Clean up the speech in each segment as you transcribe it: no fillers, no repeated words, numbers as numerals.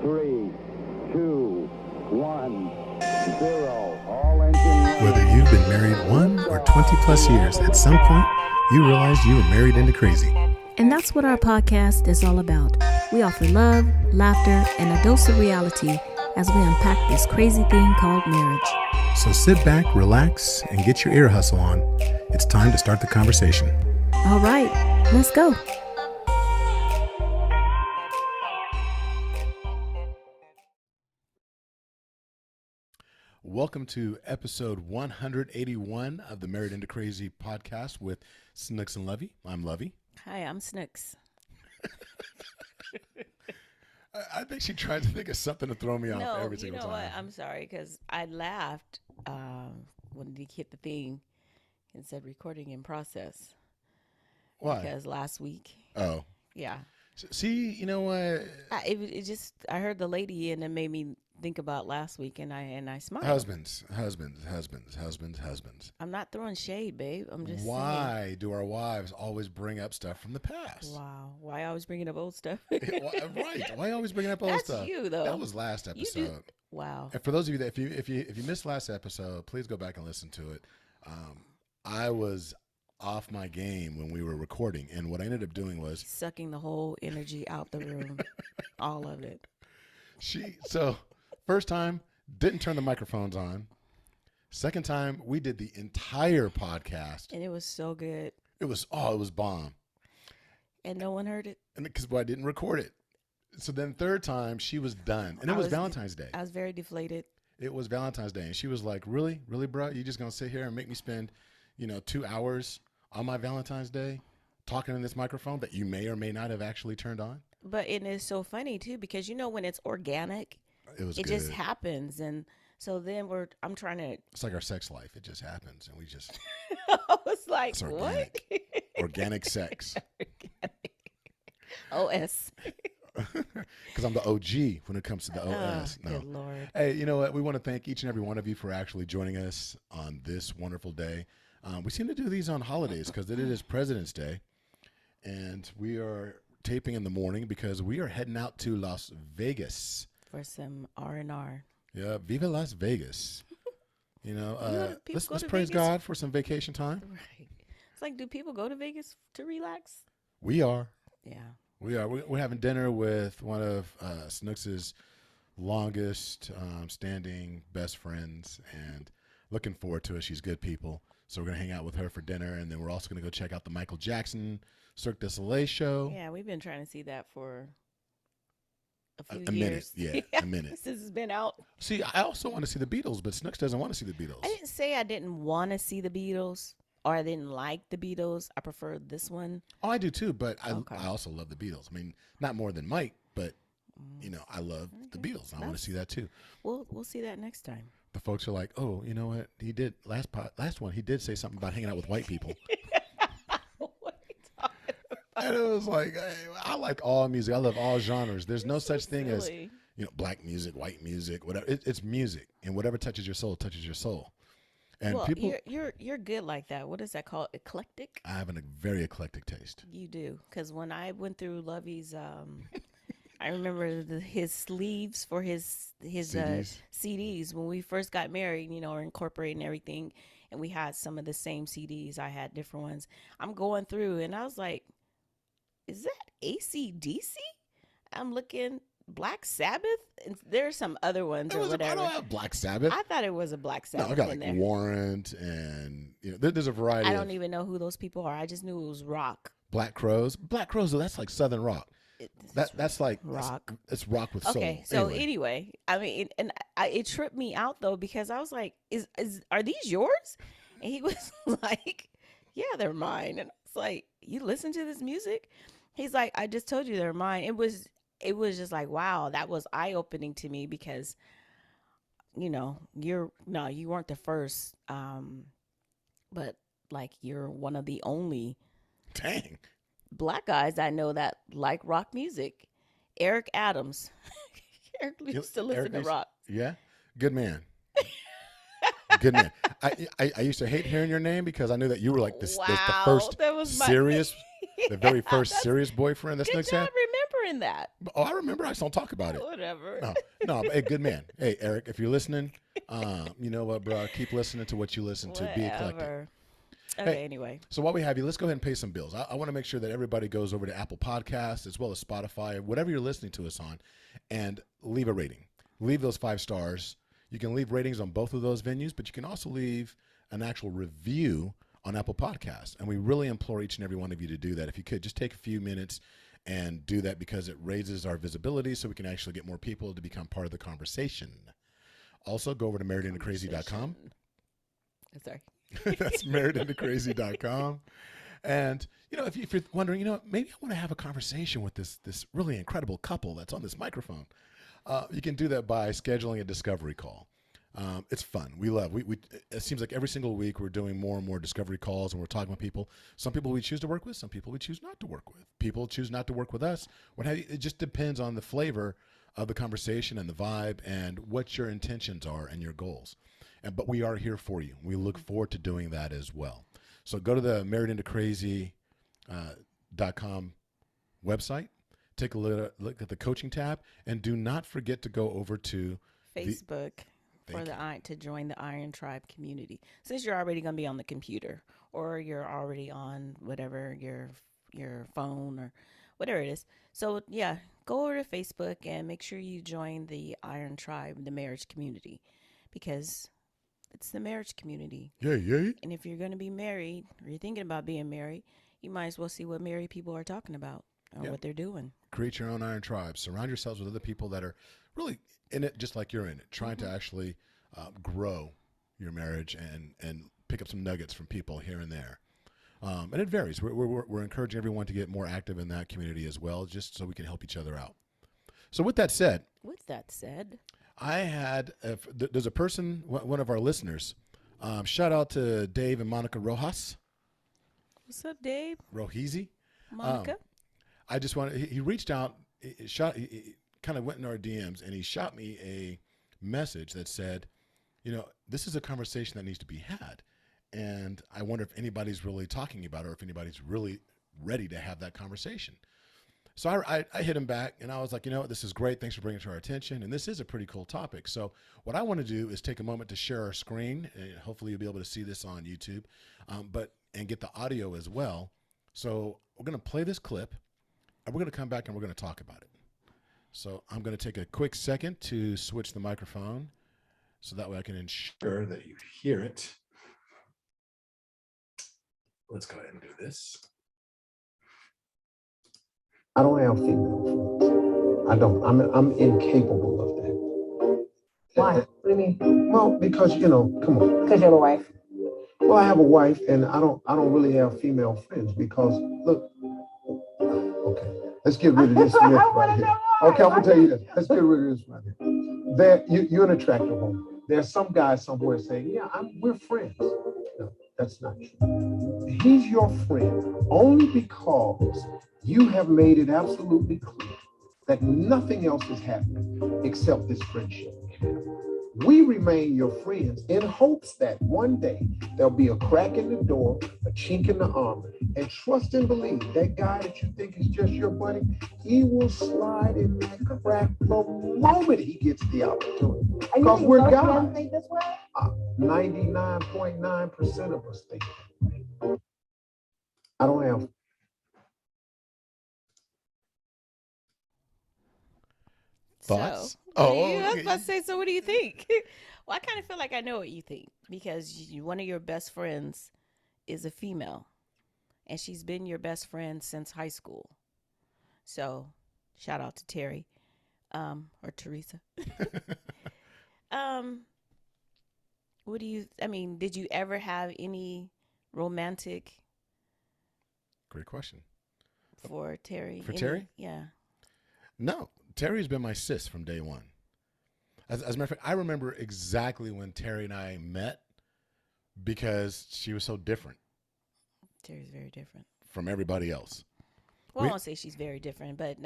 3, 2, 1, 0. All engine running. Whether you've been married 1 or 20 plus years, at some point, you realized you were married into crazy. And that's what our podcast is all about. We offer love, laughter, and a dose of reality as we unpack this crazy thing called marriage. So sit back, relax, and get your ear hustle on. It's time to start the conversation. All right, let's go. Welcome to episode 181 of the Married into Crazy podcast with Snooks and Lovey. I'm Lovey. Hi, I'm Snooks. I think she tried to think of something to throw me off every single time. No, you know what? I'm sorry, because I laughed when he hit the thing and said recording in process. Why? Because last week. Oh. Yeah. See, you know what? I heard the lady and it made me think about last week and I smiled. Husbands. I'm not throwing shade, babe. I'm just Why saying. do our wives always bring up stuff from the past? Wow. Why always bringing up old stuff? Right. Why always bringing up old stuff? That's you, though. That was last episode. Wow. And for those of you that if you missed last episode, please go back and listen to it. I was off my game when we were recording, and what I ended up doing was sucking the whole energy out the room, all of it. First time, didn't turn the microphones on. Second time, we did the entire podcast. And it was so good. It was bomb. And no one heard it? And because I didn't record it. So then third time, she was done. And it was Valentine's Day. I was very deflated. It was Valentine's Day. And she was like, really, bro? You just going to sit here and make me spend, 2 hours on my Valentine's Day talking in this microphone that you may or may not have actually turned on? But it is so funny, too, because when it's organic, it just happens. And so then I'm trying to. It's like our sex life. It just happens. And we just. I was like, it's organic. What? Organic sex. OS. Because I'm the OG when it comes to the OS. No. Good Lord. Hey, you know what? We want to thank each and every one of you for actually joining us on this wonderful day. We seem to do these on holidays because it is President's Day. And we are taping in the morning because we are heading out to Las Vegas. For some R&R. Yeah, Viva Las Vegas. Let's praise Vegas? God for some vacation time. Right. It's like, do people go to Vegas to relax? We are. Yeah. We are. We're having dinner with one of Snooks' longest standing best friends and looking forward to it. She's good people. So we're going to hang out with her for dinner. And then we're also going to go check out the Michael Jackson Cirque du Soleil show. Yeah, we've been trying to see that for a few years. Minute. Yeah, a minute. Since it's been out. See, I also want to see the Beatles, but Snooks doesn't want to see the Beatles. I didn't say I didn't want to see the Beatles or I didn't like the Beatles. I prefer this one. Oh, I do too, but I also love the Beatles. I mean, not more than Mike, but, I love the Beatles. I want to see that too. We'll see that next time. The folks are like, oh, you know what? He did last one. He did say something about hanging out with white people. What are you talking about? And it was like, hey, I like all music. I love all genres. There's no such thing silly. as, black music, white music, whatever. It's music, and whatever touches your soul touches your soul. And well, people, you're good like that. What is that called? Eclectic? I have a very eclectic taste. You do, because when I went through Lovey's, I remember his sleeves for his CDs when we first got married. Or incorporating everything, and we had some of the same CDs. I had different ones. I'm going through, and I was like, "Is that AC/DC?" I'm looking. Black Sabbath, and there's some other ones or whatever. I don't have Black Sabbath. I thought it was a Black Sabbath. No, I got in there. Warrant, and there's a variety. I don't even know who those people are. I just knew it was rock. Black Crowes. Black Crowes, that's like Southern rock. That's like rock. It's rock with soul. Okay, so anyway, I mean, it tripped me out though because I was like, are these yours? And he was like, yeah, they're mine. And I was like, you listen to this music? He's like, I just told you they're mine. It was just like, wow, that was eye-opening to me because, you weren't the first, but like you're one of the only Black guys I know that like rock music. Eric Adams. Eric used to listen to rock. Yeah, good man. Good man. I used to hate hearing your name because I knew that you were like the first serious, the very first serious boyfriend that Snooks had. Good job in that. Oh, I remember. I just don't talk about it. Whatever. No, but, hey, good man. Hey, Eric, if you're listening, you know what, bro? Keep listening to what you listen to. Be eclectic. Whatever. Okay, Hey, anyway. So while we have you, let's go ahead and pay some bills. I want to make sure that everybody goes over to Apple Podcasts as well as Spotify, whatever you're listening to us on, and leave a rating. Leave those 5 stars. You can leave ratings on both of those venues, but you can also leave an actual review on Apple Podcasts. And we really implore each and every one of you to do that. If you could, just take a few minutes and do that, because it raises our visibility so we can actually get more people to become part of the conversation. Also, go over to marriedandcrazy.com. Sorry. That's marriedandcrazy.com. And, if you're wondering, maybe I want to have a conversation with this really incredible couple that's on this microphone. You can do that by scheduling a discovery call. It's fun. We love. It seems like every single week we're doing more and more discovery calls, and we're talking with people. Some people we choose to work with. Some people we choose not to work with. People choose not to work with us. It just depends on the flavor of the conversation and the vibe and what your intentions are and your goals. But we are here for you. We look forward to doing that as well. So go to the marriedandcrazy.com website. Take a look at the coaching tab, and do not forget to go over to Facebook to join the Iron Tribe community. Since you're already going to be on the computer, or you're already on whatever your phone or whatever it is. So yeah, go over to Facebook and make sure you join the Iron Tribe, the marriage community, because it's the marriage community. Yay. And if you're going to be married, or you're thinking about being married, you might as well see what married people are talking about or what they're doing. Create your own Iron Tribe. Surround yourselves with other people that are really in it just like you're in it, trying to actually grow your marriage and pick up some nuggets from people here and there. And it varies. We're encouraging everyone to get more active in that community as well, just so we can help each other out. So with that said, I had, there's a person, one of our listeners, shout out to Dave and Monica Rojas. What's up, Dave? Rohizi. Monica. I just wanted, he reached out, he kind of went in our DMs, and he shot me a message that said, this is a conversation that needs to be had. And I wonder if anybody's really talking about it, or if anybody's really ready to have that conversation. So I hit him back, and I was like, this is great. Thanks for bringing it to our attention. And this is a pretty cool topic. So what I want to do is take a moment to share our screen. And hopefully you'll be able to see this on YouTube, and get the audio as well. So we're going to play this clip, and we're going to come back and we're going to talk about it. So I'm going to take a quick second to switch the microphone so that way I can ensure that you hear it. Let's go ahead and do this. I don't have female friends. I don't. I'm incapable of that. Why? What do you mean? Well, because come on. Because you have a wife. Well, I have a wife, and I don't really have female friends because look. Okay, let's get rid of this myth right here. Okay, I'm gonna tell you this. Let's get rid of this right here. You're an attractive woman. There's some guy somewhere saying, "Yeah, we're friends." No, that's not true. He's your friend only because you have made it absolutely clear that nothing else is happening except this friendship. We remain your friends in hopes that one day there'll be a crack in the door, a chink in the armor, and trust and believe that guy that you think is just your buddy, he will slide in that crack the moment he gets the opportunity. Because we're guys. 99.9% of us think that way. I don't have. Thoughts? I was about to say, so what do you think? Well, I kind of feel like I know what you think, because one of your best friends is a female, and she's been your best friend since high school. So shout out to Terry, or Teresa. Did you ever have any romantic? Great question. For Terry. Terry? Yeah. No, Terry's been my sis from day one. As a matter of fact, I remember exactly when Terry and I met, because she was so different. Terry's very different from everybody else. Well, I won't say she's very different, but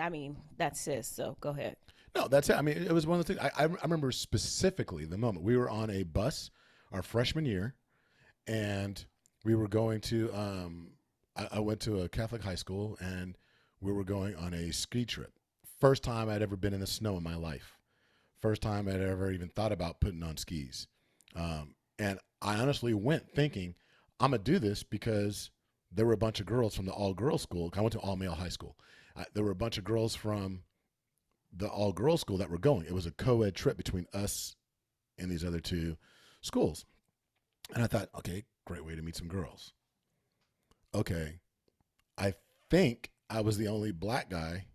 that's sis. So go ahead. No, that's it. It was one of the things. I remember specifically the moment we were on a bus our freshman year, and we were going to. I went to a Catholic high school, and we were going on a ski trip. First time I'd ever been in the snow in my life. First time I'd ever even thought about putting on skis. And I honestly went thinking, I'm going to do this because there were a bunch of girls from the all-girls school. I went to all-male high school. There were a bunch of girls from the all-girls school that were going. It was a co-ed trip between us and these other two schools. And I thought, okay, great way to meet some girls. Okay, I think I was the only black guy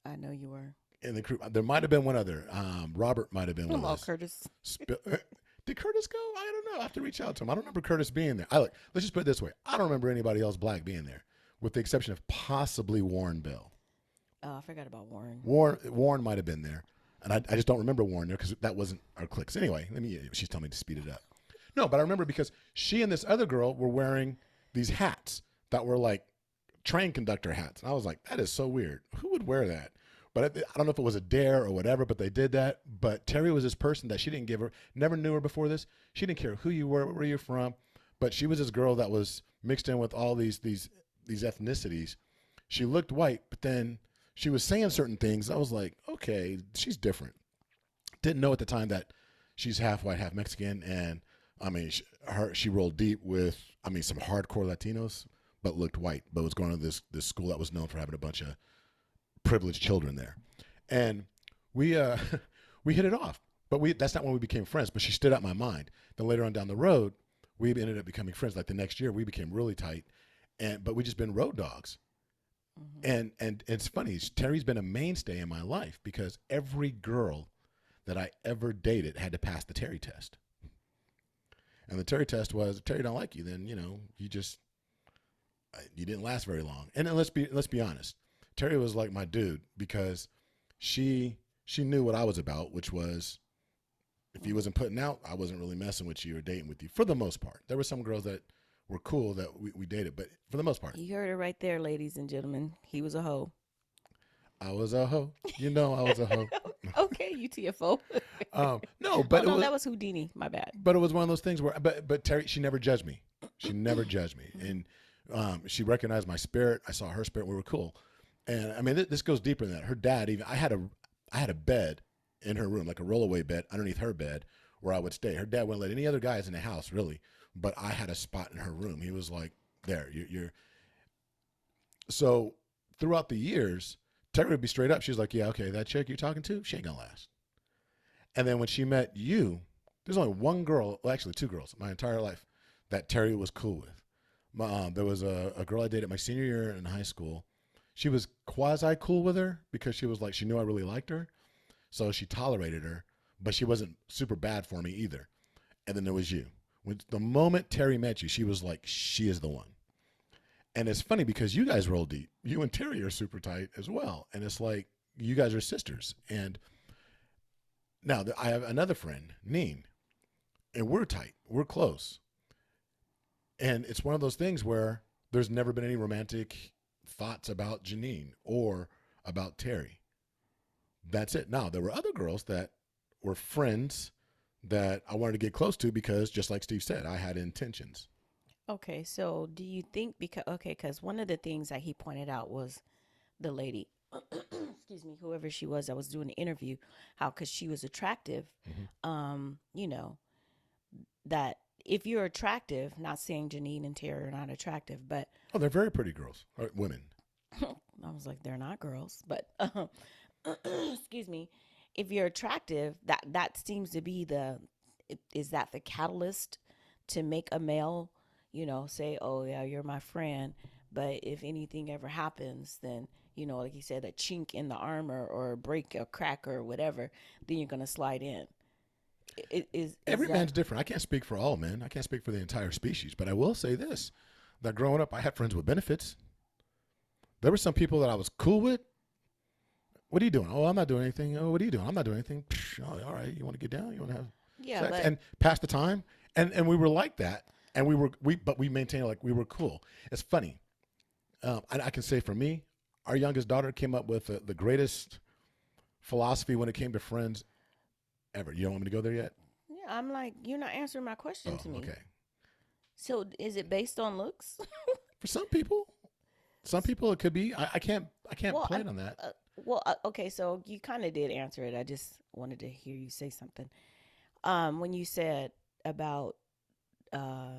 I know you were. in the crew. There might have been one other. Robert might have been one Come on, of us. Curtis. Did Curtis go? I don't know. I have to reach out to him. I don't remember Curtis being there. Let's just put it this way. I don't remember anybody else black being there, with the exception of possibly Warren Bell. Oh, I forgot about Warren. Warren might have been there, and I just don't remember Warren there because that wasn't our cliques. Anyway, she's telling me to speed it up. No, but I remember because she and this other girl were wearing these hats that were like train conductor hats. And I was like, that is so weird. Who would wear that? But I don't know if it was a dare or whatever, but they did that. But Terry was this person that she didn't give her, never knew her before this. She didn't care who you were, where you're from. But she was this girl that was mixed in with all these ethnicities. She looked white, but then she was saying certain things. I was like, okay, she's different. Didn't know at the time that she's half white, half Mexican. And I mean, she rolled deep with, some hardcore Latinos, but looked white, but was going to this school that was known for having a bunch of privileged children there. And we we hit it off, but that's not when we became friends, but she stood out in my mind. Then later on down the road, we ended up becoming friends. Like the next year we became really tight, but we just been road dogs. Mm-hmm. And it's funny, Terry's been a mainstay in my life because every girl that I ever dated had to pass the Terry test. And the Terry test was, if Terry don't like you, then, you didn't last very long. And then let's be honest. Terry was like my dude because she knew what I was about, which was if he wasn't putting out, I wasn't really messing with you or dating with you for the most part. There were some girls that were cool that we dated, but for the most part. You heard it right there, ladies and gentlemen. He was a hoe. I was a hoe. I was a hoe. Okay, UTFO. No, but that was Houdini. My bad. But it was one of those things where, but Terry, she never judged me. She never judged me, and she recognized my spirit. I saw her spirit. We were cool, and this goes deeper than that. Her dad, even I had a bed in her room, like a rollaway bed underneath her bed, where I would stay. Her dad wouldn't let any other guys in the house, really, but I had a spot in her room. He was like, "There, you're." So throughout the years, Terry would be straight up. She's like, yeah, okay, that chick you're talking to, she ain't gonna last. And then when she met you, there's only one girl, well, actually two girls, my entire life, that Terry was cool with. There was a girl I dated my senior year in high school. She was quasi cool with her because she was like, she knew I really liked her. So she tolerated her, but she wasn't super bad for me either. And then there was you. The moment Terry met you, she was like, she is the one. And it's funny because you guys roll deep. You and Terry are super tight as well. And it's like, you guys are sisters. And now I have another friend, Neen, and we're tight. We're close. And it's one of those things where there's never been any romantic thoughts about Janine or about Terry. That's it. Now, there were other girls that were friends that I wanted to get close to because, just like Steve said, I had intentions. Okay, so do you think because one of the things that he pointed out was the lady, excuse me, whoever she was that was doing the interview, how because she was attractive, that if you're attractive, not saying Janine and Terry are not attractive, but they're very pretty girls, or women. I was like, they're not girls, but excuse me, if you're attractive, that seems to be is that the catalyst to make a male, say, oh yeah, you're my friend, but if anything ever happens, then, like you said, a chink in the armor or a break, a crack or whatever, then you're going to slide in. Every man's different. I can't speak for all men. I can't speak for the entire species, but I will say this, that growing up, I had friends with benefits. There were some people that I was cool with. What are you doing? Oh, I'm not doing anything. Oh, what are you doing? I'm not doing anything. Oh, all right. You want to get down? You want to have sex? And pass the time? And we were like that. And we maintained like we were cool. It's funny. I can say for me, our youngest daughter came up with the greatest philosophy when it came to friends ever. You don't want me to go there yet? Yeah, I'm like, you're not answering my question to me. Okay. So is it based on looks? For some people it could be. I can't plan on that. Well, okay, so you kind of did answer it. I just wanted to hear you say something. When you said about uh,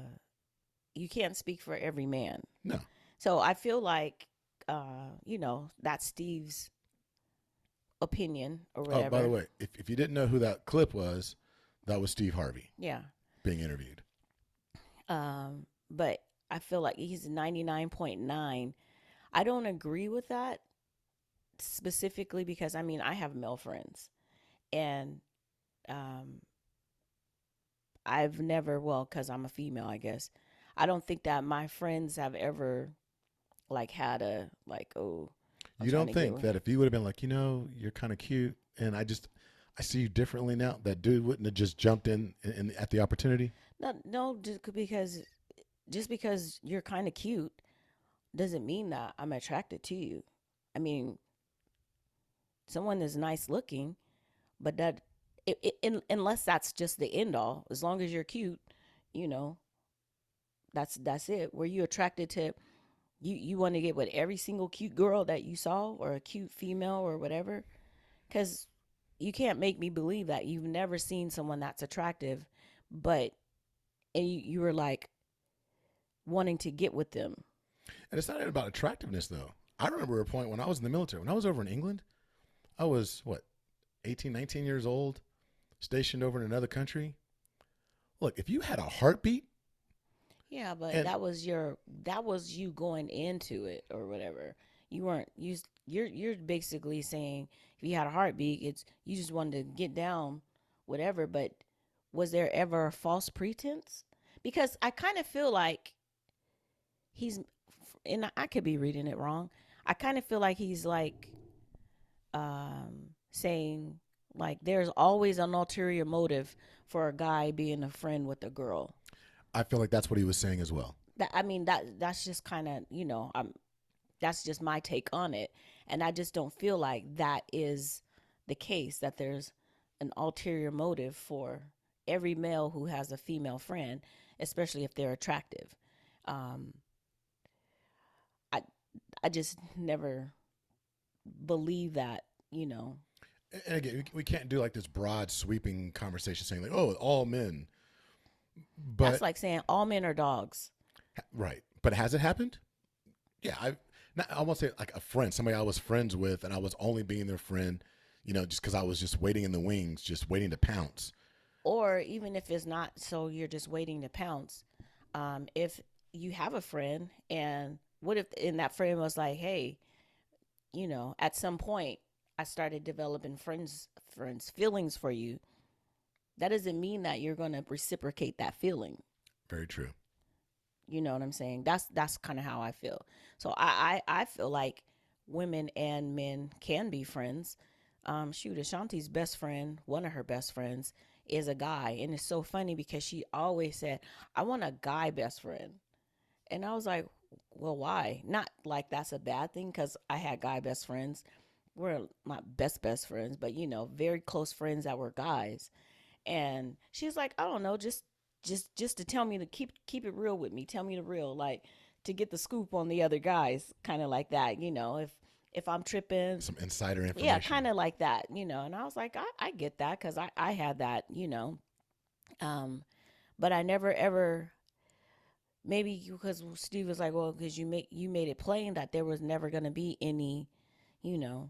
you can't speak for every man. No. So I feel like, that's Steve's opinion or Oh, by the whatever. way, if you didn't know who that clip was, that was Steve Harvey Yeah. being interviewed. But I feel like he's 99.9. I don't agree with that specifically because I mean I have male friends and um I've never, well, because I'm a female, I guess. I don't think that my friends have ever like had a like, oh, I'm You trying don't to get think with. that if you would have been like, you're kind of cute, and I see you differently now, that dude wouldn't have just jumped in at the opportunity? No, no, just because you're kind of cute doesn't mean that I'm attracted to you. I mean, someone is nice looking, but unless that's just the end all, as long as you're cute, you know, that's it. Were you attracted to you want to get with every single cute girl that you saw or a cute female or whatever? Because you can't make me believe that you've never seen someone that's attractive, but and you were like wanting to get with them. And it's not even about attractiveness, though. I remember a point when I was in the military, when I was over in England, I was, 18, 19 years old, stationed over in another country. Look, if you had a heartbeat, Yeah, but and that was you going into it or whatever. You weren't you're basically saying if you had a heartbeat, it's you just wanted to get down, whatever. But was there ever a false pretense? Because I kind of feel like he's, and I could be reading it wrong. I kind of feel like he's like saying like there's always an ulterior motive for a guy being a friend with a girl. I feel like that's what he was saying as well. That I mean that's just kind of that's just my take on it, and I just don't feel like that is the case. That there's an ulterior motive for every male who has a female friend, especially if they're attractive. Um, I I just never believe that. And again, we can't do like this broad, sweeping conversation saying like, "Oh, all men." That's But like saying all men are dogs. right, but has it happened? Yeah, I won't say like a friend, somebody I was friends with, and I was only being their friend, just because I was just waiting in the wings, just waiting to pounce. Or even if it's not, so you're just waiting to pounce. If you have a friend, and what if and that friend was like, hey, at some point I started developing friends feelings for you. That doesn't mean that you're going to reciprocate that feeling. Very true. You know what I'm saying? That's kind of how I feel. So I feel like women and men can be friends. Shoot, Ashanti's best friend, one of her best friends, is a guy, and it's so funny because she always said, "I want a guy best friend," and I was like, "Well, why?" Not like that's a bad thing because I had guy best friends. We're not best friends, but very close friends that were guys. And she's like, I don't know, just to tell me to keep it real with me, tell me the real, like to get the scoop on the other guys, kind of like that, if I'm tripping. Some insider information. Yeah, kind of like that, and I was like, I get that because I had that, but I never ever, maybe because Steve was like, well, because you made it plain that there was never going to be any, you know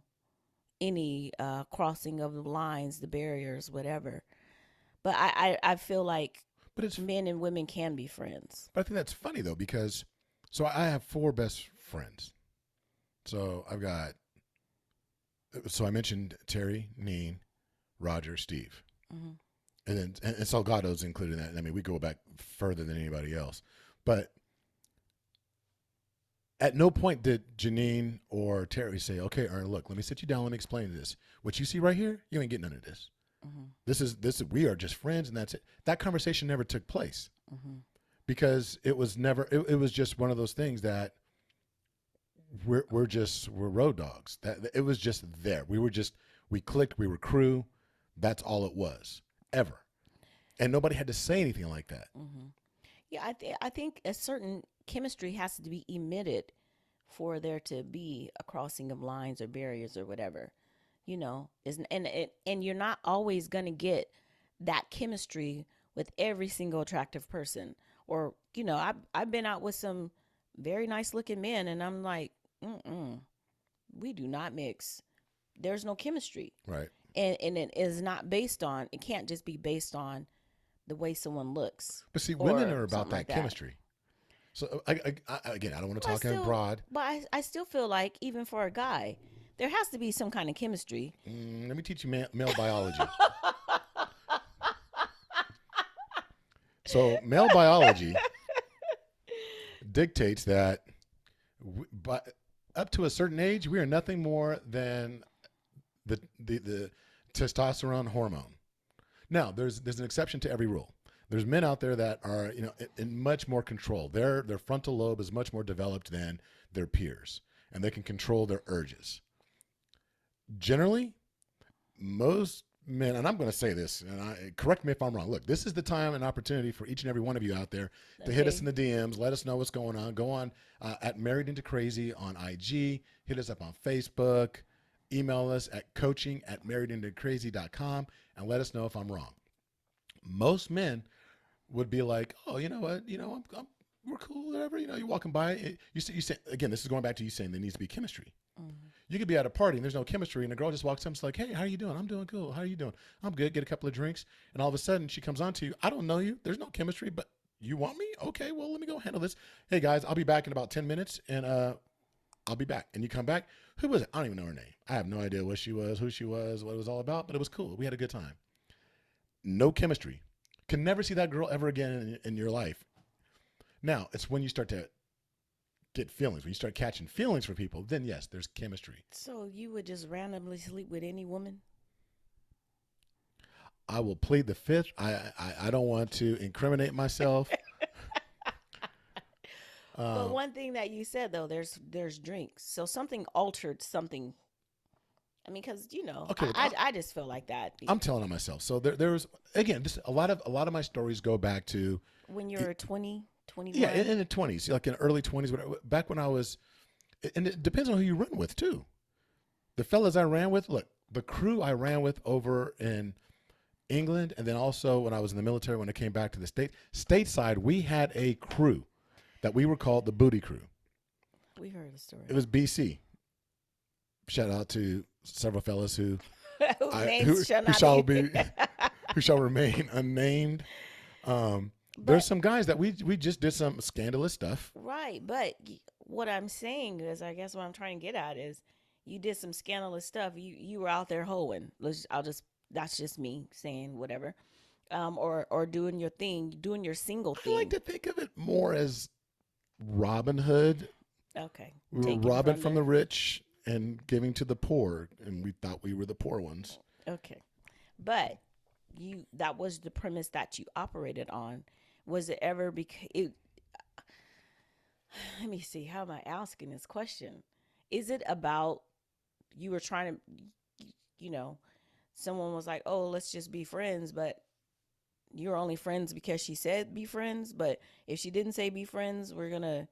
any crossing of the lines, the barriers, whatever. But I feel like But it's men and women can be friends. But I think that's funny though because so I have four best friends. So I've got so I mentioned Terry, Neen, Roger, Steve, Mm-hmm. and then and Salgado's included in that. I mean, we go back further than anybody else, but at no point did Janine or Terry say, "Okay, Ern, look, let me sit you down. Let me explain this. What you see right here, you ain't getting none of this. Mm-hmm. This. We are just friends, and that's it." That conversation never took place Mm-hmm. because it was never. It was just one of those things that we're road dogs. That it was just there. We clicked. We were crew. That's all it was ever, and nobody had to say anything like that. Mm-hmm. Yeah, I think a certain chemistry has to be emitted for there to be a crossing of lines or barriers or whatever. You know, is and you're not always going to get that chemistry with every single attractive person. Or, you know, I've been out with some very nice looking men and I'm like, we do not mix. There's no chemistry. Right. And it is not based on, it can't just be based on the way someone looks. But see, women or are about something that like that. chemistry. So again, I don't want to But talk in broad. But I still feel like even for a guy, there has to be some kind of chemistry. Let me teach you male biology. So male biology dictates that up to a certain age, we are nothing more than the testosterone hormone. Now, there's an exception to every rule. There's men out there that are, you know, in much more control. Their frontal lobe is much more developed than their peers, and they can control their urges. Generally, most men, and I'm going to say this, and correct me if I'm wrong. Look, this is the time and opportunity for each and every one of you out there to hit us in the DMs. Let us know what's going on. Go on at Married Into Crazy on IG. Hit us up on Facebook. Email us at coaching@marriedintocrazy.com and let us know if I'm wrong. Most men would be like, oh, you know what? You know, we're cool, whatever. You know, you're walking by. You say, again, this is going back to you saying there needs to be chemistry. You could be at a party and there's no chemistry, and the girl just walks up and is like, hey, how are you doing? I'm doing cool. How are you doing? I'm good. Get a couple of drinks. And all of a sudden she comes on to you. I don't know you. There's no chemistry, but you want me? Okay, well, let me go handle this. Hey, guys, I'll be back in about 10 minutes, and I'll be back. And you come back. Who was it? I don't even know her name. I have no idea what she was, who she was, what it was all about, but it was cool. We had a good time. No chemistry. Can never see that girl ever again in your life. Now, it's when you start to get feelings, when you start catching feelings for people, then yes, there's chemistry. So you would just randomly sleep with any woman? I will plead the fifth. I don't want to incriminate myself. But one thing that you said though, there's drinks. So something altered something. I mean, because you know, Okay, I just feel like that. I'm telling on myself. So there's again, this a lot of my stories go back to When you're 20, 21. yeah, in the 20s, like in early 20s, whatever, back when I was, and it depends on who you run with too. The fellas I ran with, look, the crew I ran with over in England, and then also when I was in the military, when I came back to the stateside, we had a crew that we were called the Booty Crew. We heard the story. It was BC. Shout out to several fellas who Names shall not shall be- be who shall remain unnamed. There's some guys that we just did some scandalous stuff. Right, but what I'm saying is, I guess what I'm trying to get at is, you did some scandalous stuff. You were out there hoeing. That's just me saying whatever, or doing your thing, doing your single I thing. like to think of it more as Robin Hood. Okay, We were taking robbing from the rich and giving to the poor, and we thought we were the poor ones. Okay, but that was the premise that you operated on. Was it ever let me see, how am I asking this question? Is it about you were trying to, you know, someone was like, oh, let's just be friends, but you're only friends because she said be friends, but if she didn't say be friends, we're gonna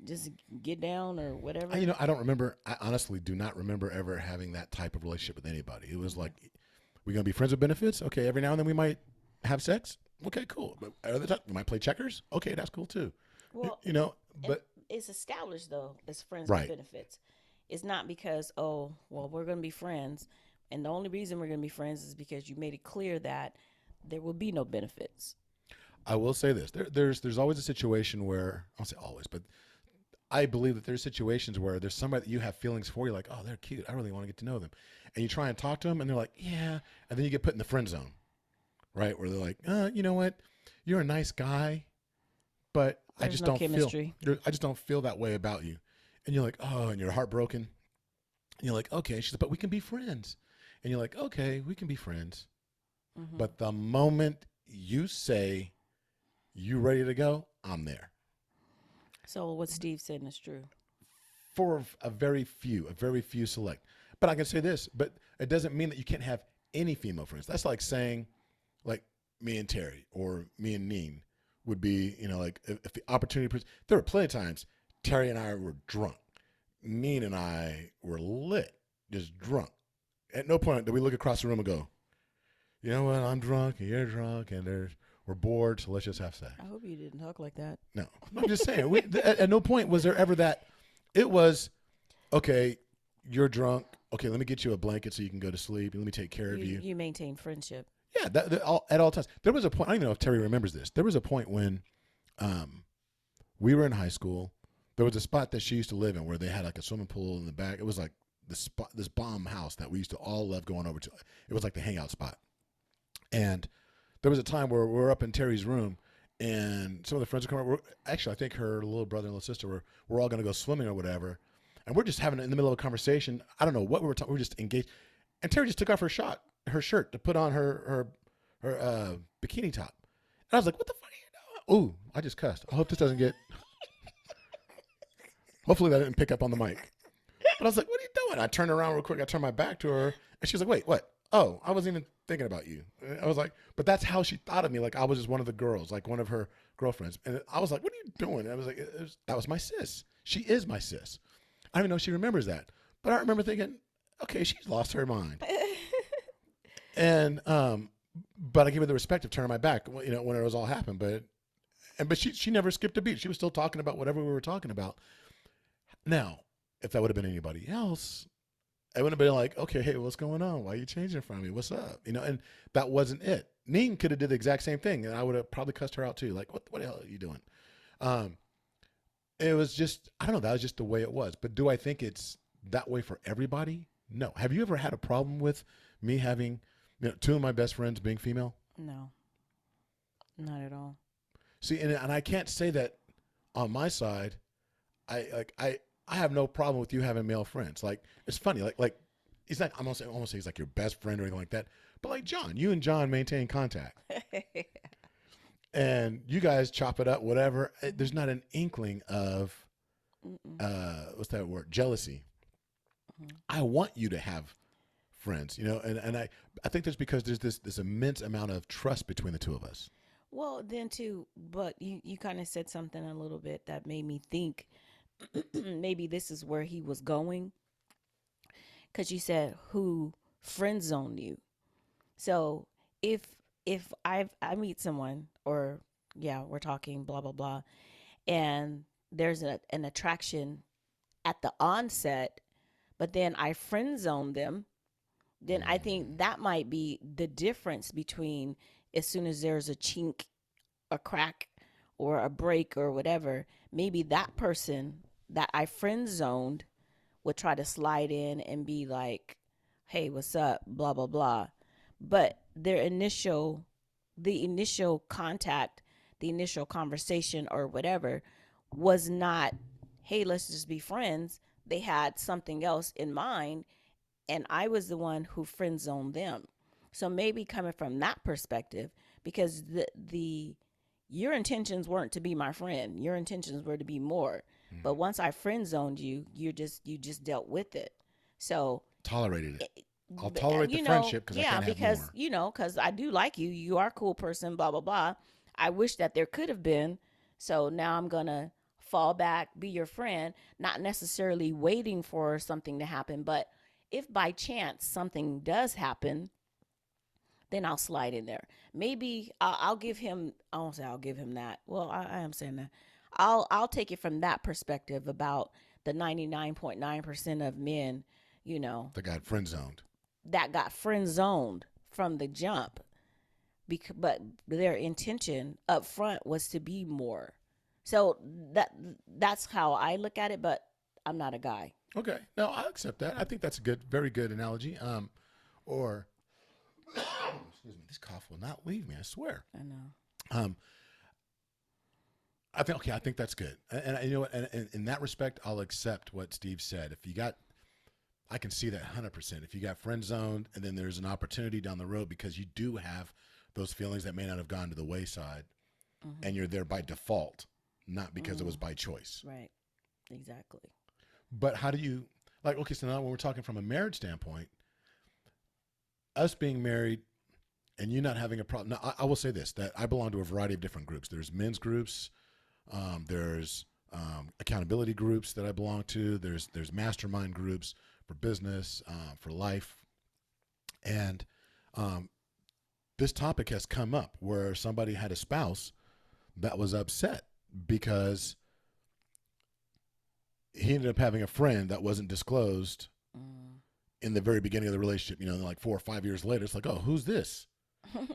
just get down or whatever? You know, I don't remember. I honestly do not remember ever having that type of relationship with anybody. It was like, we're going to be friends with benefits? Okay, every now and then we might have sex? Okay, cool. But other times we might play checkers? Okay, that's cool too. Well, You know, but it's established though as friends Right. with benefits. It's not because, oh, well, we're going to be friends, and the only reason we're going to be friends is because you made it clear that there will be no benefits. I will say this. There's always a situation where, I'll say always, but I believe that there's situations where there's somebody that you have feelings for. You're like, oh, they're cute. I really want to get to know them. And you try and talk to them, and they're like, yeah. And then you get put in the friend zone, right? Where they're like, you know what? You're a nice guy, but I There's just no don't chemistry. I just don't feel that way about you. And you're like, oh, and you're heartbroken. And you're like, okay. She's like, but we can be friends. And you're like, okay, we can be friends. Mm-hmm. But the moment you say you ready to go, I'm there. So what Steve said is true. For a very few select. But I can say this, but it doesn't mean that you can't have any female friends. That's like saying, like me and Terry or me and Neen would be, you know, like if the opportunity, there were plenty of times Terry and I were drunk Neen and I were lit, just drunk. At no point did we look across the room and go, you know what, I'm drunk and you're drunk and we're bored, so let's just have sex. I hope you didn't talk like that. No, I'm just saying. At no point was there ever that. It was, okay, you're drunk. Okay, let me get you a blanket so you can go to sleep. And let me take care of you. You maintain friendship. Yeah, at all times. There was a point. I don't even know if Terry remembers this. There was a point when we were in high school. There was a spot that she used to live in where they had like a swimming pool in the back. It was like this bomb house that we used to all love going over to. It was like the hangout spot. And there was a time where we were up in Terry's room, and some of the friends would come over. Actually, I think her little brother and little sister were all going to go swimming or whatever. And we're just having it in the middle of a conversation. I don't know what we were talking. We were just engaged. And Terry just took off her shirt to put on her bikini top. And I was like, what the fuck are you doing? Ooh, I just cussed. I hope this doesn't get. Hopefully that didn't pick up on the mic. But I was like, what are you doing? I turned around real quick. I turned my back to her. And she was like, wait, what? Oh, I wasn't even thinking about you. I was like, but that's how she thought of me. Like I was just one of the girls, like one of her girlfriends. And I was like, what are you doing? And I was like, that was my sis. She is my sis. I don't even know if she remembers that. But I remember thinking, okay, she's lost her mind. And, but I gave her the respect of turning my back, when it was all happened. But she never skipped a beat. She was still talking about whatever we were talking about. Now, if that would have been anybody else, I would have been like, okay, hey, what's going on? Why are you changing from me? What's up? And that wasn't it. Neen could have did the exact same thing, and I would have probably cussed her out too. Like, what the hell are you doing? It was just, I don't know, that was just the way it was. But do I think it's that way for everybody? No. Have you ever had a problem with me having, two of my best friends being female? No, not at all. See, and I can't say that on my side. I have no problem with you having male friends. Like, it's funny. Like he's not. I'm almost say he's like your best friend or anything like that. But like John, you and John maintain contact, and you guys chop it up. Whatever. There's not an inkling of what's that word? Jealousy. Mm-hmm. I want you to have friends, and I think that's because there's this immense amount of trust between the two of us. Well, then too, but you kind of said something a little bit that made me think maybe this is where he was going, because you said who friend zoned you. So if I meet someone, or we're talking blah blah blah, and there's an attraction at the onset, but then I friend zone them, then I think that might be the difference between as soon as there's a chink, a crack, or a break or whatever, maybe that person that I friend zoned would try to slide in and be like, hey, what's up, blah, blah, blah. But the initial contact, the initial conversation or whatever was not, hey, let's just be friends. They had something else in mind, and I was the one who friend zoned them. So maybe coming from that perspective, because your intentions weren't to be my friend. Your intentions were to be more. Mm-hmm. But once I friend zoned you, you just dealt with it. So tolerated it. I'll tolerate the friendship because I can't have more. Because I do like you. You are a cool person, blah, blah, blah. I wish that there could have been. So now I'm going to fall back, be your friend, not necessarily waiting for something to happen. But if by chance something does happen, then I'll slide in there. Maybe I'll give him, I won't say I'll give him that. Well, I am saying that. I'll take it from that perspective about the 99.9% of men, that got friend zoned. That got friend zoned from the jump. But their intention up front was to be more. So that's how I look at it, but I'm not a guy. Okay. No, I accept that. I think that's a very good analogy. Or excuse me, this cough will not leave me, I swear. I know. I think that's good. And you know what? And in that respect, I'll accept what Steve said. I can see that 100%. If you got friend zoned and then there's an opportunity down the road because you do have those feelings that may not have gone to the wayside, mm-hmm. and you're there by default, not because it was by choice. Right. Exactly. But how do you, so now when we're talking from a marriage standpoint, us being married and you not having a problem. Now, I will say this, that I belong to a variety of different groups. There's men's groups. There's accountability groups that I belong to. There's mastermind groups for business, for life, and this topic has come up where somebody had a spouse that was upset because he ended up having a friend that wasn't disclosed in the very beginning of the relationship. You know, like 4 or 5 years later, it's like, oh, who's this?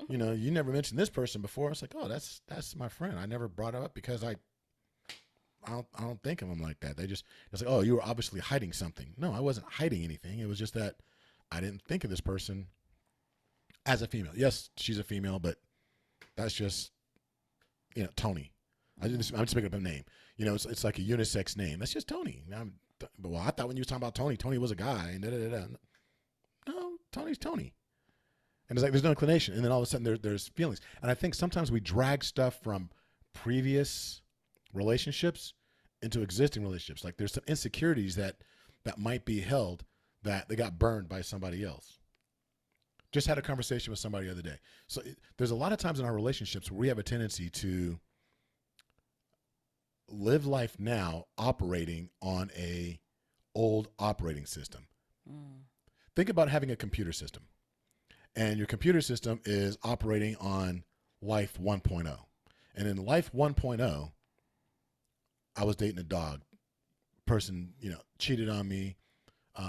You know, you never mentioned this person before. It's like, oh, that's my friend. I never brought it up because I don't think of them like that. It's like, oh, you were obviously hiding something. No, I wasn't hiding anything. It was just that I didn't think of this person as a female. Yes, she's a female, but that's just, you know, Tony. I'm just making up a name. You know, it's like a unisex name. That's just Tony. Well, I thought when you was talking about Tony was a guy. And da-da-da-da. No, Tony's Tony. And it's like there's no inclination. And then all of a sudden there's feelings. And I think sometimes we drag stuff from previous relationships into existing relationships. Like there's some insecurities that might be held that they got burned by somebody else. Just had a conversation with somebody the other day. So there's a lot of times in our relationships where we have a tendency to live life now operating on a old operating system. Think about having a computer system, and your computer system is operating on life 1.0. And in life 1.0, I was dating a dog. Person, you know, cheated on me,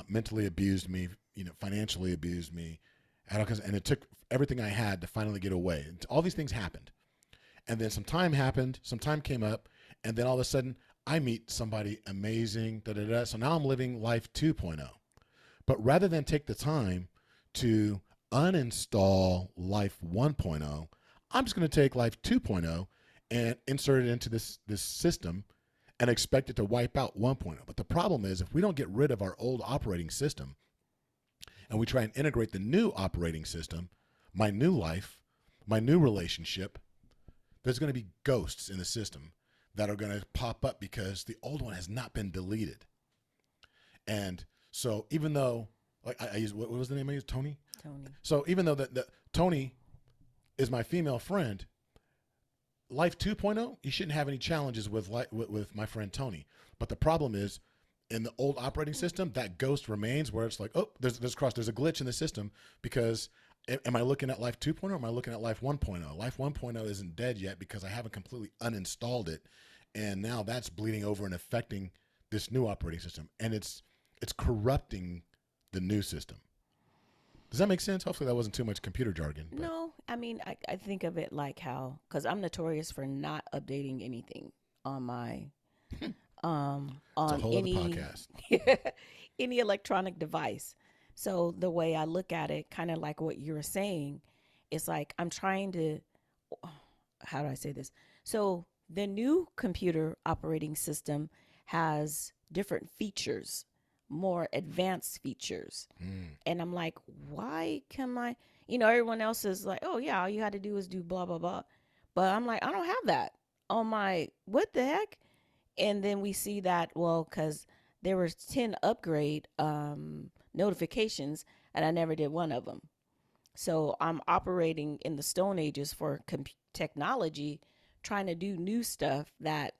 mentally abused me, you know, financially abused me, and it took everything I had to finally get away. And all these things happened. And then some time happened, some time came up, and then all of a sudden I meet somebody amazing, da-da-da. So now I'm living life 2.0. But rather than take the time to uninstall life 1.0, I'm just going to take life 2.0 and insert it into this system and expect it to wipe out 1.0. But the problem is if we don't get rid of our old operating system and we try and integrate the new operating system, my new life, my new relationship, there's going to be ghosts in the system that are going to pop up because the old one has not been deleted. And so even though, like I use, what was the name I used? Tony? Tony. So even though that Tony is my female friend, life 2.0, you shouldn't have any challenges with my friend Tony. But the problem is in the old operating system, that ghost remains where it's like, oh, there's a glitch in the system because am I looking at life 2.0 or am I looking at life 1.0? Life 1.0 isn't dead yet because I haven't completely uninstalled it. And now that's bleeding over and affecting this new operating system. And it's corrupting the new system. Does that make sense? Hopefully that wasn't too much computer jargon. But. No, I mean, I think of it like how, because I'm notorious for not updating anything on my, on it's a whole any, other podcast. any electronic device. So the way I look at it, kind of like what you were saying, it's like I'm trying to, how do I say this? So the new computer operating system has different features, more advanced features. And I'm like, why can I, everyone else is like, oh yeah, all you had to do is do blah, blah, blah. But I'm like, I don't have that on my, what the heck? And then we see that, well, because there were 10 upgrade notifications and I never did one of them. So I'm operating in the Stone Ages for technology, trying to do new stuff that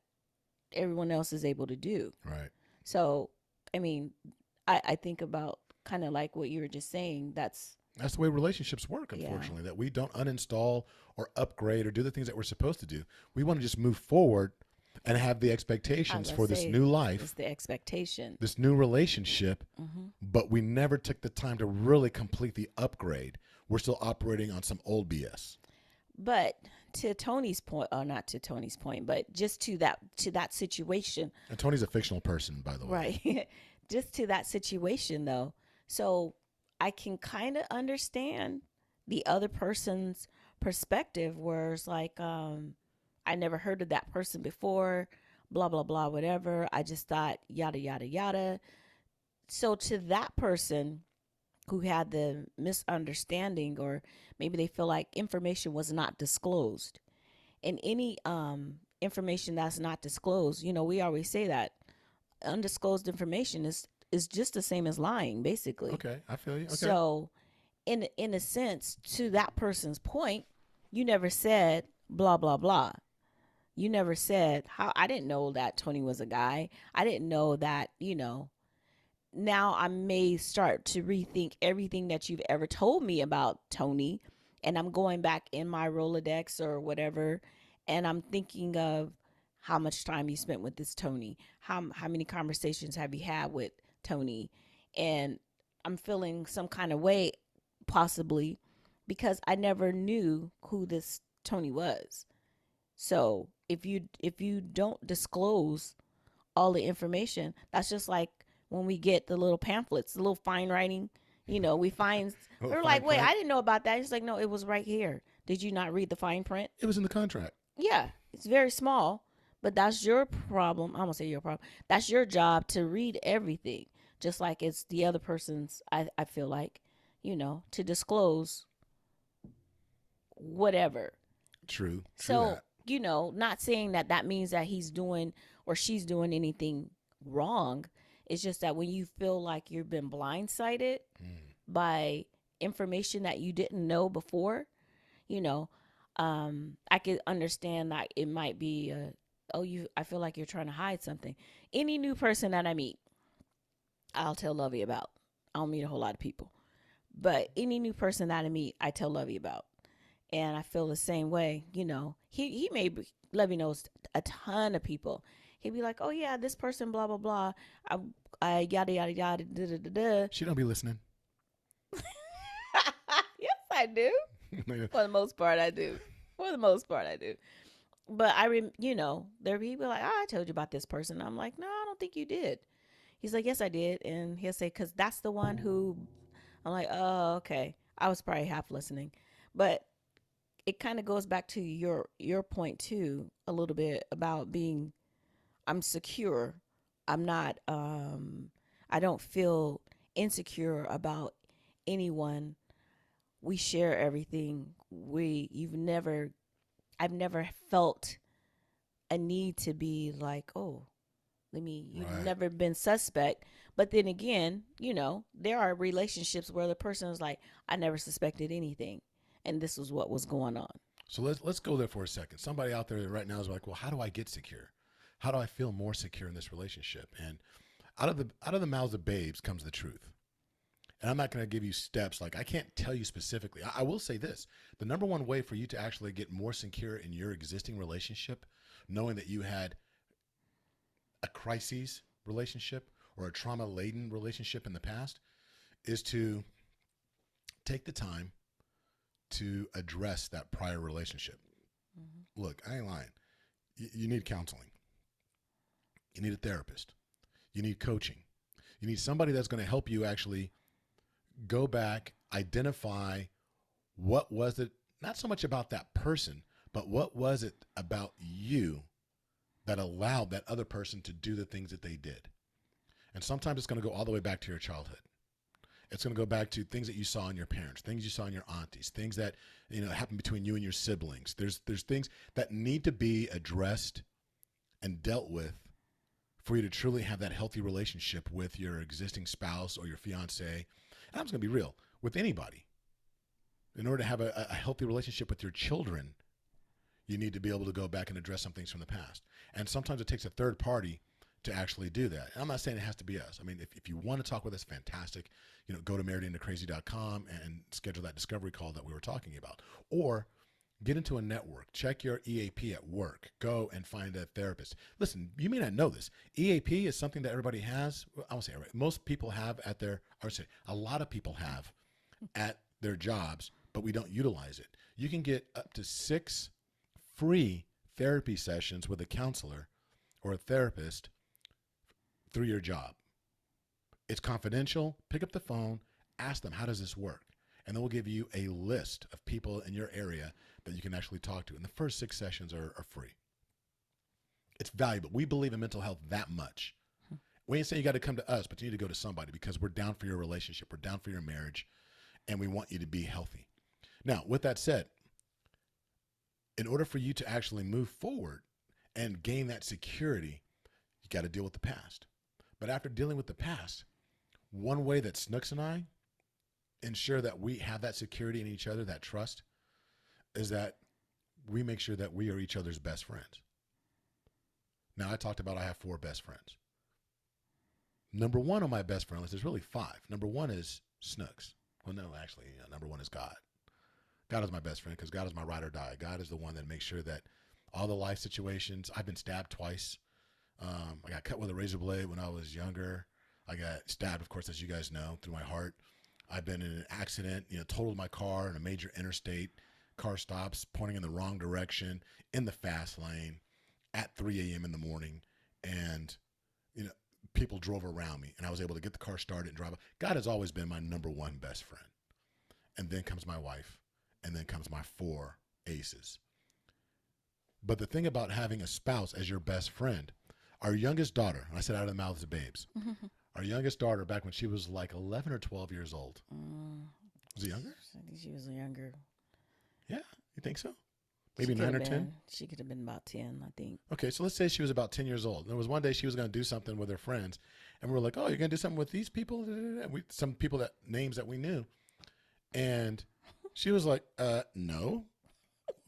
everyone else is able to do. Right. So, I mean, I think about kind of like what you were just saying. That's the way relationships work, unfortunately, that we don't uninstall or upgrade or do the things that we're supposed to do. We want to just move forward and have the expectations for this new life. It's the expectation. This new relationship, but we never took the time to really complete the upgrade. We're still operating on some old BS. But to Tony's point, or not to Tony's point, but just to that situation. And Tony's a fictional person, by the way. Right. Just to that situation, though. So I can kind of understand the other person's perspective where it's like, I never heard of that person before, blah, blah, blah, whatever. I just thought yada, yada, yada. So to that person who had the misunderstanding, or maybe they feel like information was not disclosed, and any information that's not disclosed, we always say that undisclosed information is just the same as lying, basically. Okay, I feel you. Okay. So in a sense, to that person's point, you never said blah, blah, blah. You never said how. I didn't know that Tony was a guy. I didn't know that, now I may start to rethink everything that you've ever told me about Tony. And I'm going back in my Rolodex or whatever. And I'm thinking of how much time you spent with this Tony. How many conversations have you had with Tony? And I'm feeling some kind of way, possibly, because I never knew who this Tony was. So if you don't disclose all the information, that's just like when we get the little pamphlets, the little fine writing. We find Oh, we're fine like, wait, print? I didn't know about that. It's like, no, it was right here. Did you not read the fine print? It was in the contract. Yeah, it's very small, but that's your problem. I'm gonna say your problem. That's your job to read everything, just like it's the other person's. I feel like, to disclose whatever. True. So, that. not saying that that means that he's doing or she's doing anything wrong. It's just that when you feel like you've been blindsided by information that you didn't know before, I could understand that it might be, I feel like you're trying to hide something. Any new person that I meet, I'll tell Lovey about. I don't meet a whole lot of people, but any new person that I meet, I tell Lovey about. And I feel the same way. He may be, Lovey knows a ton of people. He'd be like, oh yeah, this person, blah blah blah. I yada yada yada da da da da. She don't be listening. Yes, I do. For the most part, I do. But there are people like, I told you about this person. I'm like, no, I don't think you did. He's like, yes, I did. And he'll say, because that's the one who. I'm like, oh, okay. I was probably half listening, but it kind of goes back to your point too, a little bit about being. I'm secure. I'm not. I don't feel insecure about anyone. We share everything. I've never felt a need to be like, oh, you've Right. never been suspect. But then again, there are relationships where the person is like, I never suspected anything. And this was what was going on. So let's go there for a second. Somebody out there right now is like, well, how do I get secure? How do I feel more secure in this relationship? And out of the mouths of babes comes the truth. And I'm not going to give you steps. Like, I can't tell you specifically. I will say this. The number one way for you to actually get more secure in your existing relationship, knowing that you had a crisis relationship or a trauma-laden relationship in the past, is to take the time to address that prior relationship. Mm-hmm. Look, I ain't lying. You need counseling. You need a therapist. You need coaching. You need somebody that's going to help you actually go back, identify what was it, not so much about that person, but what was it about you that allowed that other person to do the things that they did. And sometimes it's going to go all the way back to your childhood. It's going to go back to things that you saw in your parents, things you saw in your aunties, things that happened between you and your siblings. There's things that need to be addressed and dealt with for you to truly have that healthy relationship with your existing spouse or your fiance. And I'm just going to be real with anybody. In order to have a healthy relationship with your children, you need to be able to go back and address some things from the past. And sometimes it takes a third party to actually do that. And I'm not saying it has to be us. I mean, if you want to talk with us, fantastic. Go to marriedandcrazy.com and schedule that discovery call that we were talking about. Or get into a network. Check your EAP at work. Go and find a therapist. Listen, you may not know this. EAP is something that everybody has. I won't say everybody. Most people have at their, I would say a lot of people have at their jobs, but we don't utilize it. You can get up to 6 free therapy sessions with a counselor or a therapist through your job. It's confidential. Pick up the phone, ask them, how does this work? And then we'll give you a list of people in your area that you can actually talk to. And the first 6 sessions are free. It's valuable. We believe in mental health that much. We ain't saying you got to come to us, but you need to go to somebody because we're down for your relationship. We're down for your marriage, and we want you to be healthy. Now, with that said, in order for you to actually move forward and gain that security, you got to deal with the past. But after dealing with the past, one way that Snooks and I ensure that we have that security in each other, that trust, is that we make sure that we are each other's best friends. Now, I talked about I have 4 best friends. Number 1 on my best friend list, there's really 5. Number 1 is Snooks. Well, no, actually, number 1 is God. God is my best friend because God is my ride or die. God is the one that makes sure that all the life situations, I've been stabbed twice. I got cut with a razor blade when I was younger. I got stabbed, of course, as you guys know, through my heart. I've been in an accident, totaled my car in a major interstate. Car stops, pointing in the wrong direction, in the fast lane, at 3 a.m. in the morning. And, people drove around me, and I was able to get the car started and drive. God has always been my number 1 best friend. And then comes my wife, and then comes my 4 aces. But the thing about having a spouse as your best friend, our youngest daughter, and I said out of the mouths of babes, our youngest daughter, back when she was like 11 or 12 years old. Was it younger? I think she was younger. Yeah, you think so? Maybe 9 or 10? She could have been about 10, I think. Okay, so let's say she was about 10 years old. There was one day she was going to do something with her friends, and we were like, oh, you're going to do something with these people? Some people names that we knew. And she was like, no,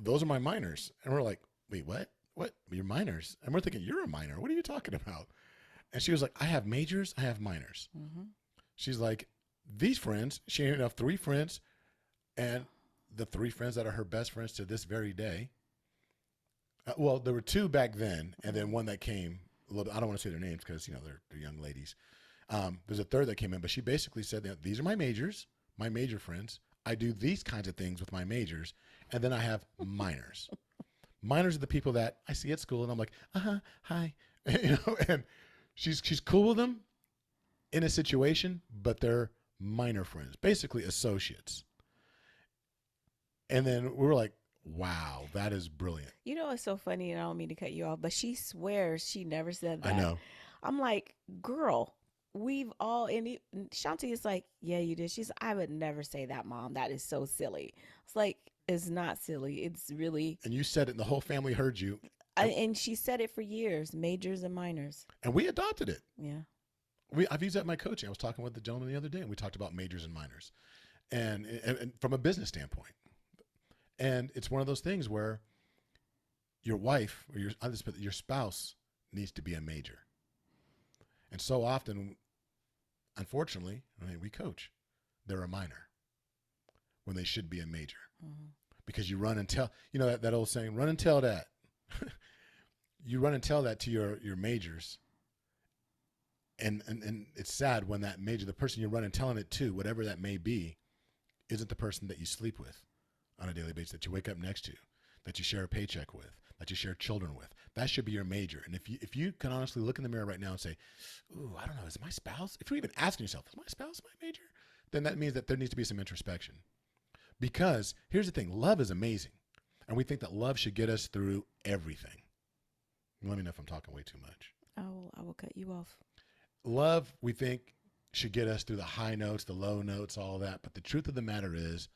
those are my minors. And we're like, wait, what? What? You're minors? And we're thinking, you're a minor. What are you talking about? And she was like, I have majors, I have minors. Mm-hmm. She's like, these friends, she ended up 3 friends, and the 3 friends that are her best friends to this very day. Well, there were 2 back then, and then one that came a little bit. I don't want to say their names because, they're young ladies. There's a 3rd that came in, but she basically said that these are my majors, my major friends. I do these kinds of things with my majors, and then I have minors. Minors are the people that I see at school, and I'm like, hi, and she's cool with them in a situation, but they're minor friends, basically associates. And then we were like, wow, that is brilliant. It's so funny, and I don't mean to cut you off, but she swears she never said that. I know. I'm like, girl, we've all, and Shanti is like, yeah, you did. She's, I would never say that, Mom. That is so silly. It's like, it's not silly. It's really. And you said it, and the whole family heard you. And she said it for years, majors and minors. And we adopted it. Yeah. I've used that in my coaching. I was talking with the gentleman the other day, and we talked about majors and minors, and from a business standpoint. And it's one of those things where your wife or your spouse needs to be a major. And so often, unfortunately, we coach, they're a minor when they should be a major. Mm-hmm. Because you run and tell, that old saying, run and tell that. You run and tell that to your majors. And it's sad when that major, the person you run and telling it to, whatever that may be, isn't the person that you sleep with on a daily basis, that you wake up next to, that you share a paycheck with, that you share children with. That should be your major. And if you can honestly look in the mirror right now and say, ooh, I don't know, is my spouse? If you're even asking yourself, is my spouse my major? Then that means that there needs to be some introspection. Because here's the thing, love is amazing. And we think that love should get us through everything. Let me know if I'm talking way too much. I will cut you off. Love, we think, should get us through the high notes, the low notes, all that. But the truth of the matter is,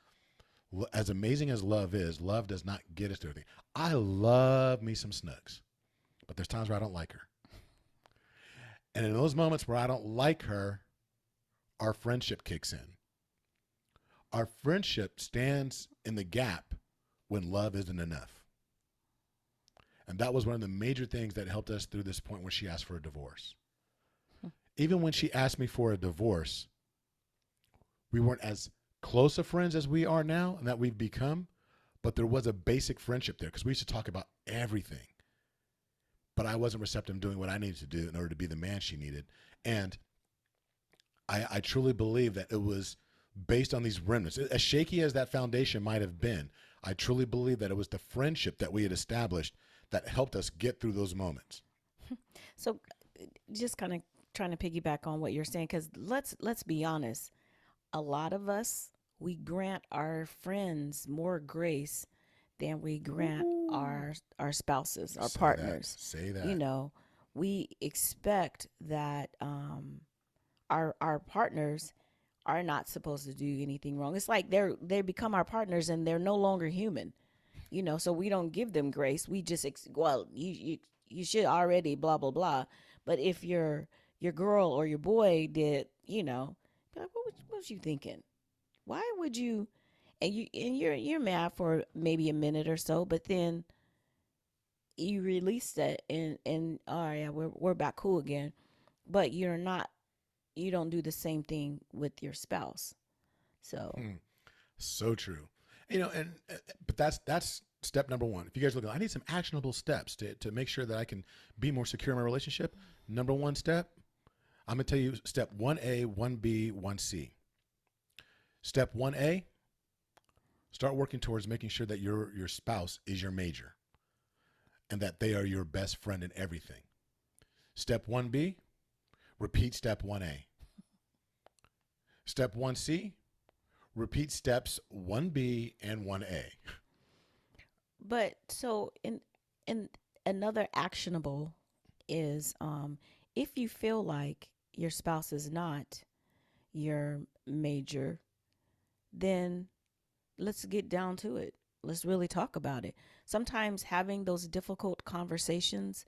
as amazing as love is, love does not get us through everything. I love me some Snooks, but there's times where I don't like her. And in those moments where I don't like her, our friendship kicks in. Our friendship stands in the gap when love isn't enough. And that was one of the major things that helped us through this point where she asked for a divorce. Even when she asked me for a divorce, we weren't as close of friends as we are now and that we've become, but there was a basic friendship there because we used to talk about everything. But I wasn't receptive to doing what I needed to do in order to be the man she needed. And I truly believe that it was based on these remnants. As shaky as that foundation might have been, I truly believe that it was the friendship that we had established that helped us get through those moments. So just kind of trying to piggyback on what you're saying, because let's be honest. A lot of us, we grant our friends more grace than we grant our spouses, our partners. Say that. We expect that our partners are not supposed to do anything wrong. It's like they become our partners and they're no longer human. So we don't give them grace. We just you should already blah blah blah. But if your girl or your boy did, be like, what was you thinking? Why would you? And you're mad for maybe a minute or so, but then you released it, and all right, yeah, we're back cool again, but you don't do the same thing with your spouse. So So true. And but that's step number one. If you guys look, I need some actionable steps to make sure that I can be more secure in my relationship. Number one step, I'm gonna tell you step 1A, 1B, 1C. Step 1A, start working towards making sure that your spouse is your major and that they are your best friend in everything. Step 1B, repeat step 1A. Step 1C, repeat steps 1B and 1A. but so in another actionable is if you feel like your spouse is not your major, then let's get down to it. Let's really talk about it. Sometimes having those difficult conversations,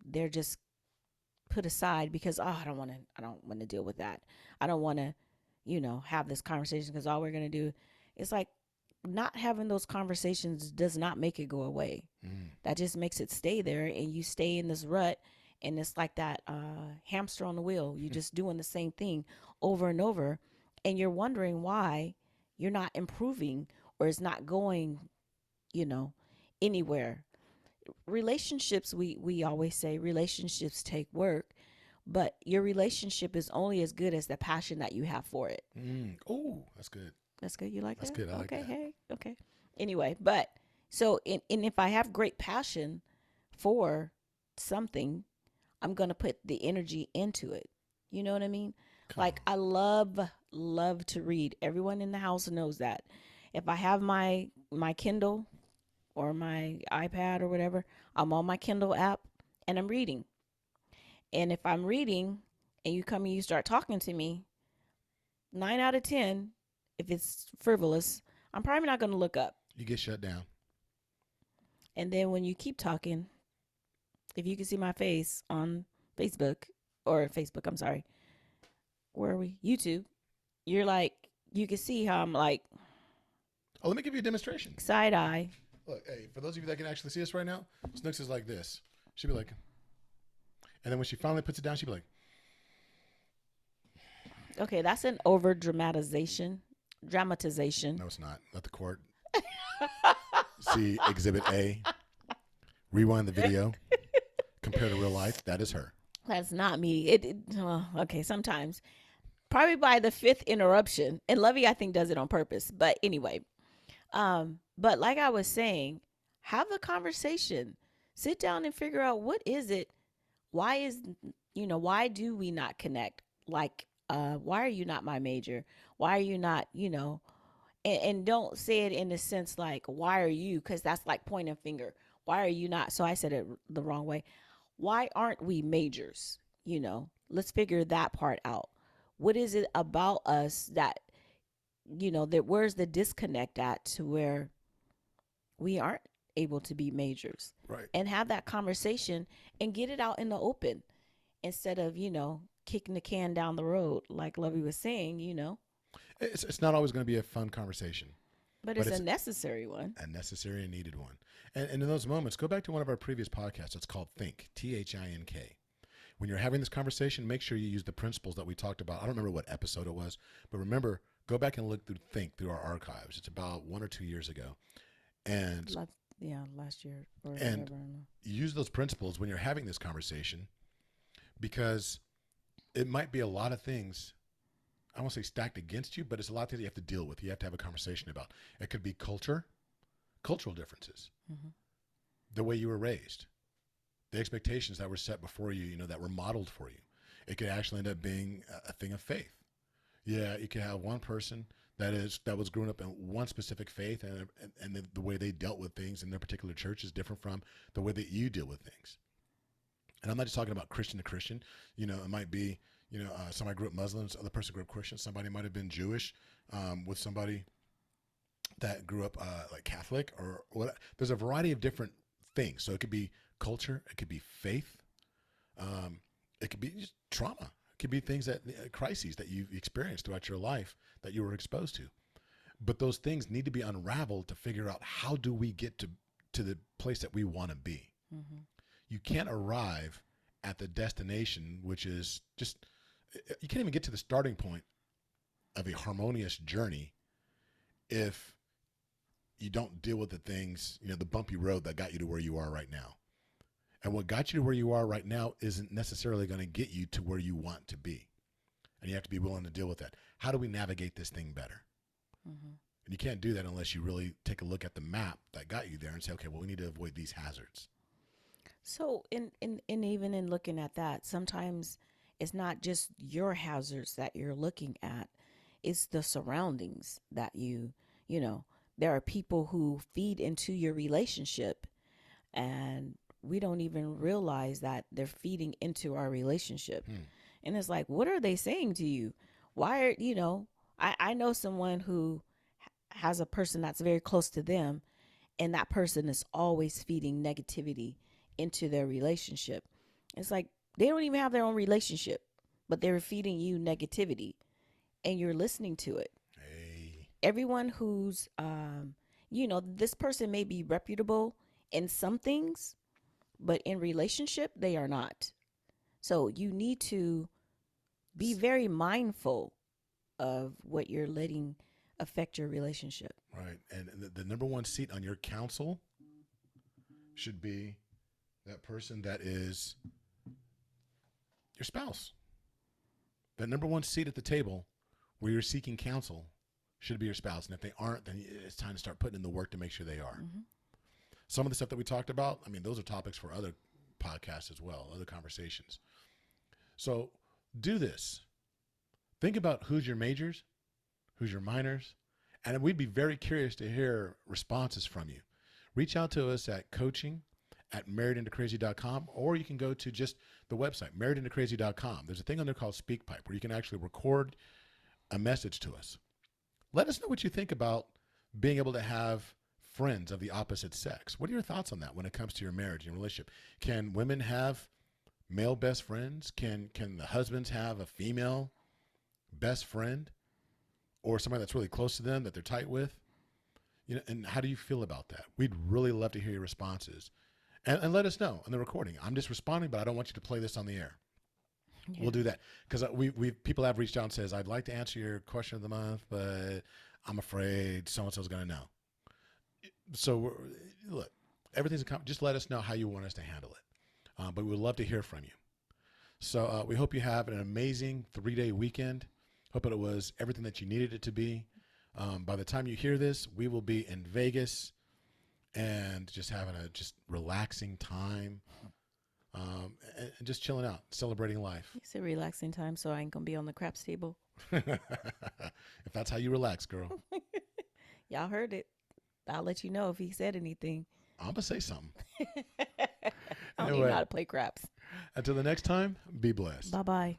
they're just put aside because I don't want to deal with that. I don't want to, have this conversation because all we're gonna do, it's like not having those conversations does not make it go away. That just makes it stay there, and you stay in this rut, and it's like that hamster on the wheel. You're just doing the same thing over and over, and you're wondering why you're not improving or it's not going, anywhere. Relationships, we always say relationships take work, but your relationship is only as good as the passion that you have for it. Oh, that's good. That's good. You like That's that? good. I like Okay. that. Hey. Okay. Anyway, but so and if I have great passion for something, I'm gonna put the energy into it. You know what I mean? Like I love to read. Everyone in the house knows that. If I have my Kindle or my iPad or whatever, I'm on my Kindle app and I'm reading. And if I'm reading and you come and you start talking to me, 9 out of 10, if it's frivolous, I'm probably not going to look up. You get shut down. And then when you keep talking, if you can see my face on Facebook, I'm sorry. Where are we? YouTube. You're like, you can see how I'm like. Oh, let me give you a demonstration. Side eye. Look, hey, for those of you that can actually see us right now, Snooks is like this. She'll be like, and then when she finally puts it down, she'll be like, okay, that's an over dramatization. no, it's not. Let the court see Exhibit A. Rewind the video. Compare to real life. That is her. That's not me. Okay, sometimes. Probably by the 5th interruption. And Lovey, I think, does it on purpose. But anyway. But like I was saying, have the conversation. Sit down and figure out what is it. Why do we not connect? Like, why are you not my major? Why are you not, and don't say it in the sense like, why are you? Because that's like pointing a finger. Why are you not? So I said it the wrong way. Why aren't we majors? Let's figure that part out. What is it about us that, that where's the disconnect at to where we aren't able to be majors? Right. And have that conversation and get it out in the open instead of, kicking the can down the road, like Lovey was saying, It's not always going to be a fun conversation. But it's a necessary one. A necessary and needed one. And in those moments, go back to one of our previous podcasts. It's called Think, T-H-I-N-K. When you're having this conversation, make sure you use the principles that we talked about. I don't remember what episode it was, but remember, go back and look through Think through our archives. It's about 1 or 2 years ago. And last year or and whatever. Use those principles when you're having this conversation, because it might be a lot of things, I won't say stacked against you, but it's a lot of things you have to deal with. You have to have a conversation about. It could be cultural differences, the way you were raised, the expectations that were set before you, that were modeled for you. It could actually end up being a thing of faith. Yeah, you can have one person that was growing up in one specific faith, and the way they dealt with things in their particular church is different from the way that you deal with things. And I'm not just talking about Christian to Christian. It might be, somebody grew up Muslims, other person grew up Christian. Somebody might have been Jewish with somebody that grew up like Catholic or what. There's a variety of different things. So it could be culture. It could be faith. It could be just trauma. It could be things crises that you've experienced throughout your life that you were exposed to. But those things need to be unraveled to figure out how do we get to to the place that we want to be. Mm-hmm. You can't arrive at the destination, which is just, you can't even get to the starting point of a harmonious journey if you don't deal with the things, the bumpy road that got you to where you are right now. And what got you to where you are right now isn't necessarily going to get you to where you want to be. And you have to be willing to deal with that. How do we navigate this thing better? Mm-hmm. And you can't do that unless you really take a look at the map that got you there and say, okay, well, we need to avoid these hazards. So in even in looking at that, sometimes it's not just your hazards that you're looking at, it's the surroundings that there are people who feed into your relationship, and we don't even realize that they're feeding into our relationship. And it's like, what are they saying to you? Why are, I know someone who has a person that's very close to them, and that person is always feeding negativity into their relationship. It's like they don't even have their own relationship, but they're feeding you negativity, and you're listening to it. Hey. Everyone who's, this person may be reputable in some things, but in relationship, they are not. So you need to be very mindful of what you're letting affect your relationship. Right. And the number one seat on your council should be that person that is your spouse. That number one seat at the table where you're seeking counsel should be your spouse. And if they aren't, then it's time to start putting in the work to make sure they are. Mm-hmm. Some of the stuff that we talked about, those are topics for other podcasts as well, other conversations. So do this. Think about who's your majors, who's your minors, and we'd be very curious to hear responses from you. Reach out to us at coaching@marriedintocrazy.com, or you can go to just the website, marriedintocrazy.com. There's a thing on there called SpeakPipe where you can actually record a message to us. Let us know what you think about being able to have friends of the opposite sex. What are your thoughts on that when it comes to your marriage and relationship? Can women have male best friends? Can the husbands have a female best friend or somebody that's really close to them that they're tight with? And how do you feel about that? We'd really love to hear your responses. And let us know on the recording. I'm just responding, but I don't want you to play this on the air. Yeah. We'll do that because people have reached out and says, I'd like to answer your question of the month, but I'm afraid so-and-so's going to know. So look, everything's just let us know how you want us to handle it. But we would love to hear from you. So we hope you have an amazing 3-day weekend. Hope that it was everything that you needed it to be. By the time you hear this, we will be in Vegas and just having a relaxing time and just chilling out, celebrating life. It's a relaxing time, so I ain't going to be on the craps table. If that's how you relax, girl. Y'all heard it. I'll let you know if he said anything. I'm going to say something. I don't even know how to play craps. Until the next time, be blessed. Bye-bye.